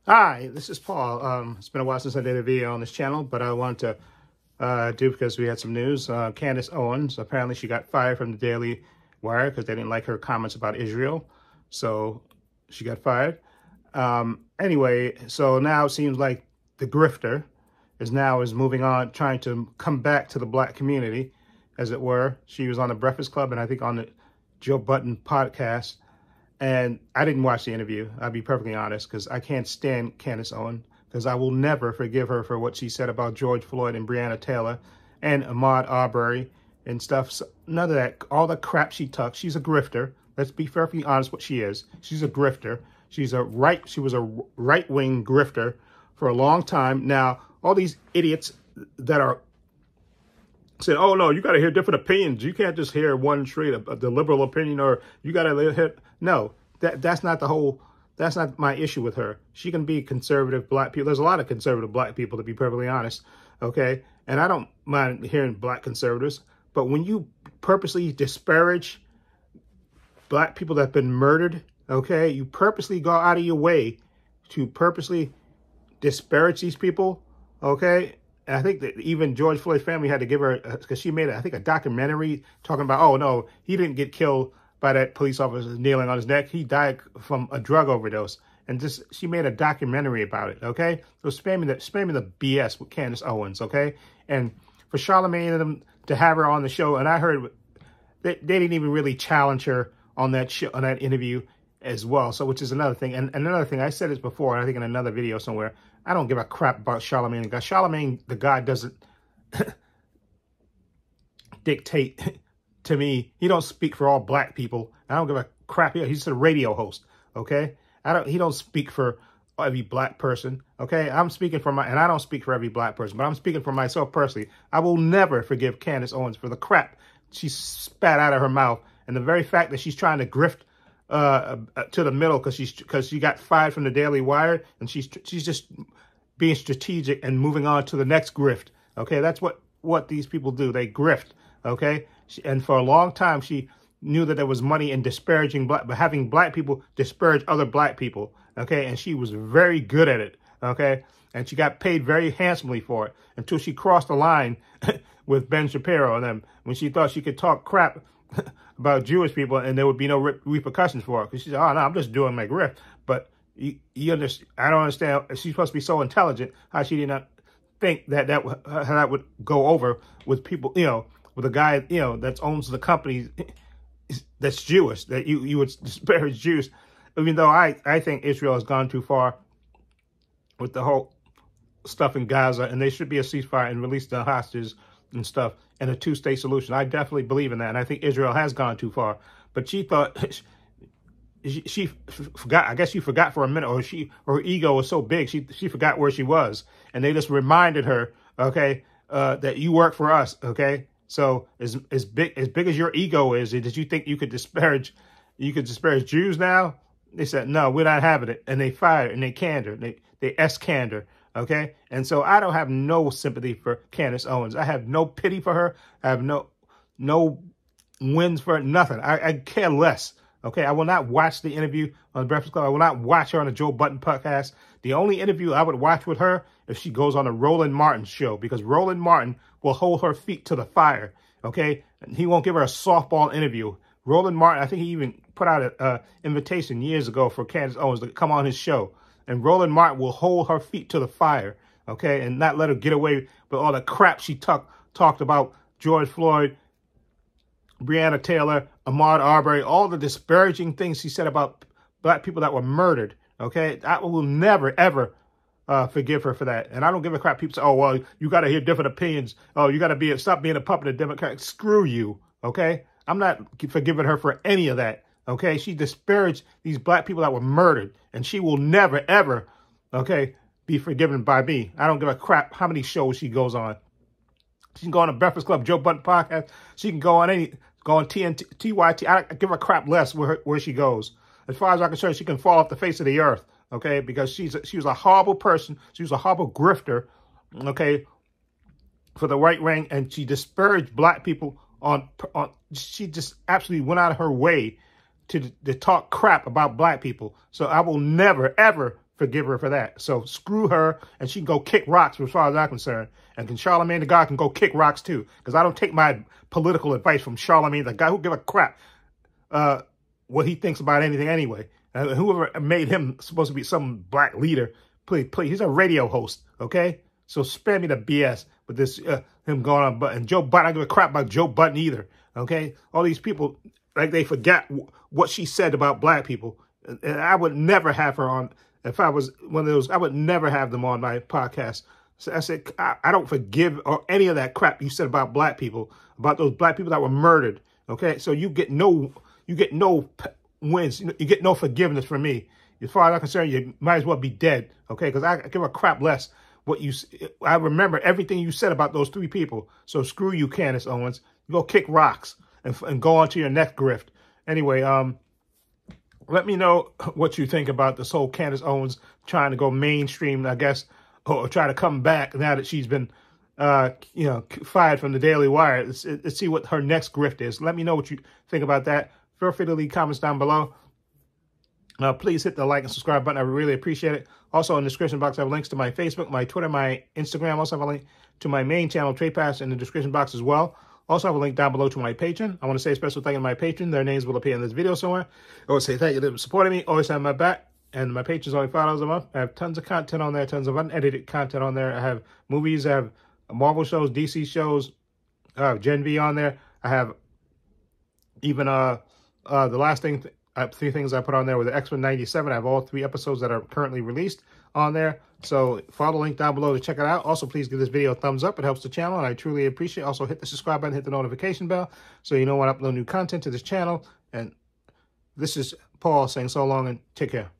Hi, this is Paul. It's been a while since I did a video on this channel, but I wanted to do because we had some news. Candace Owens, apparently she got fired from the Daily Wire because they didn't like her comments about Israel. So she got fired. Anyway, so now it seems like the grifter is moving on, trying to come back to the black community, as it were. She was on the Breakfast Club and I think on the Joe Budden podcast. And I didn't watch the interview, I'll be perfectly honest, because I can't stand Candace Owens, because I will never forgive her for what she said about George Floyd and Breonna Taylor and Ahmaud Arbery and stuff. So none of that, all the crap she took. She's a grifter. Let's be perfectly honest what she is. She's a grifter. She was a right-wing grifter for a long time. Now, all these idiots that are saying, oh, no, you got to hear different opinions. You can't just hear one straight, the liberal opinion, or you got to hear. No, that's not my issue with her. She can be conservative black people. There's a lot of conservative black people, to be perfectly honest, okay? And I don't mind hearing black conservatives, but when you purposely disparage black people that have been murdered, okay, you purposely go out of your way to purposely disparage these people, okay? And I think that even George Floyd's family had to give her, because she made, I think, a documentary talking about, oh, no, he didn't get killed by that police officer kneeling on his neck. He died from a drug overdose. And just, she made a documentary about it, okay? So spamming the BS with Candace Owens, okay? And for Charlamagne and them to have her on the show, and I heard they didn't even really challenge her on that show, on that interview as well. So, which is another thing. And another thing, I said this before, I think in another video somewhere, I don't give a crap about Charlamagne. Because Charlamagne, the guy, doesn't dictate to me. He don't speak for all black people. I don't give a crap. He's a radio host, okay? He don't speak for every black person, okay? I'm speaking for and I don't speak for every black person, but I'm speaking for myself personally. I will never forgive Candace Owens for the crap she spat out of her mouth, and the very fact that she's trying to grift to the middle because she got fired from the Daily Wire, and she's just being strategic and moving on to the next grift, okay? That's what these people do. They grift, okay? And for a long time, she knew that there was money in disparaging but having black people disparage other black people, okay? And she was very good at it, okay? And she got paid very handsomely for it until she crossed the line with Ben Shapiro and them when she thought she could talk crap about Jewish people and there would be no repercussions for it. Because she said, oh, no, I'm just doing my grift. But you understand, I don't understand. She's supposed to be so intelligent, how she did not think that would go over with people, with a guy, that owns the company that's Jewish, that you would disparage Jews. Even though I think Israel has gone too far with the whole stuff in Gaza, and there should be a ceasefire and release the hostages and stuff, and a two-state solution. I definitely believe in that, and I think Israel has gone too far. But she thought, she forgot, I guess she forgot for a minute, or her ego was so big, she forgot where she was. And they just reminded her, okay, that you work for us, okay? So as big as your ego is, did you think you could disparage Jews now? They said, no, we're not having it. And they fired and they canned her. They S-canned her. Okay. And so I don't have no sympathy for Candace Owens. I have no pity for her. I have no wins for her, nothing. I care less. Okay. I will not watch the interview on the Breakfast Club. I will not watch her on the Joe Budden podcast. The only interview I would watch with her if she goes on a Roland Martin show, because Roland Martin will hold her feet to the fire. Okay. And he won't give her a softball interview. Roland Martin, I think he even put out an invitation years ago for Candace Owens to come on his show. And Roland Martin will hold her feet to the fire, okay, and not let her get away with all the crap she talked about George Floyd, Breonna Taylor, Ahmaud Arbery, all the disparaging things she said about black people that were murdered, okay? I will never, ever forgive her for that. And I don't give a crap. People say, oh, well, you got to hear different opinions. Oh, you got to stop being a puppet of Democrats. Screw you, okay? I'm not forgiving her for any of that. Okay, she disparaged these black people that were murdered, and she will never, ever, okay, be forgiven by me. I don't give a crap how many shows she goes on. She can go on a Breakfast Club, Joe Budden podcast. She can go on TNT, TYT. I give a crap less where she goes. As far as I'm concerned, she can fall off the face of the earth, okay, because she was a horrible person. She was a horrible grifter, okay, for the right wing, and she disparaged black people she just absolutely went out of her way to talk crap about black people. So I will never, ever forgive her for that. So screw her, and she can go kick rocks as far as I'm concerned. And Charlamagne the God can go kick rocks too, because I don't take my political advice from Charlamagne the God, who give a crap what he thinks about anything anyway. Whoever made him supposed to be some black leader, please, he's a radio host, okay? So spare me the BS with this, him going on. And Joe Budden, I don't give a crap about Joe Budden either, okay? All these people, like they forgot what she said about black people. And I would never have her on, if I was one of those, I would never have them on my podcast. So I said, I don't forgive or any of that crap you said about black people, about those black people that were murdered, okay? So you get no wins. You get no forgiveness from me. As far as I'm concerned, you might as well be dead, okay? Because I give a crap less what you. I remember everything you said about those 3 people. So screw you, Candace Owens. Go kick rocks and go on to your next grift. Anyway, let me know what you think about this whole Candace Owens trying to go mainstream, I guess, or try to come back now that she's been, fired from the Daily Wire. Let's see what her next grift is. Let me know what you think about that. Feel free to leave comments down below. Please hit the like and subscribe button. I really appreciate it. Also, in the description box, I have links to my Facebook, my Twitter, my Instagram. I also have a link to my main channel, Trade Pass, in the description box as well. Also, I have a link down below to my Patreon. I want to say a special thank you to my patron. Their names will appear in this video somewhere. I want to say thank you for supporting me. Always have my back. And my patrons only $5 a month. I have tons of content on there, tons of unedited content on there. I have movies, I have Marvel shows, DC shows. I have Gen V on there. I have even the last thing, 3 things I put on there were the X-Men 97. I have all 3 episodes that are currently released on there. So follow the link down below to check it out. Also, please give this video a thumbs up. It helps the channel, and I truly appreciate it. Also, hit the subscribe button, hit the notification bell, so you know when I upload new content to this channel. And this is Paul saying so long and take care.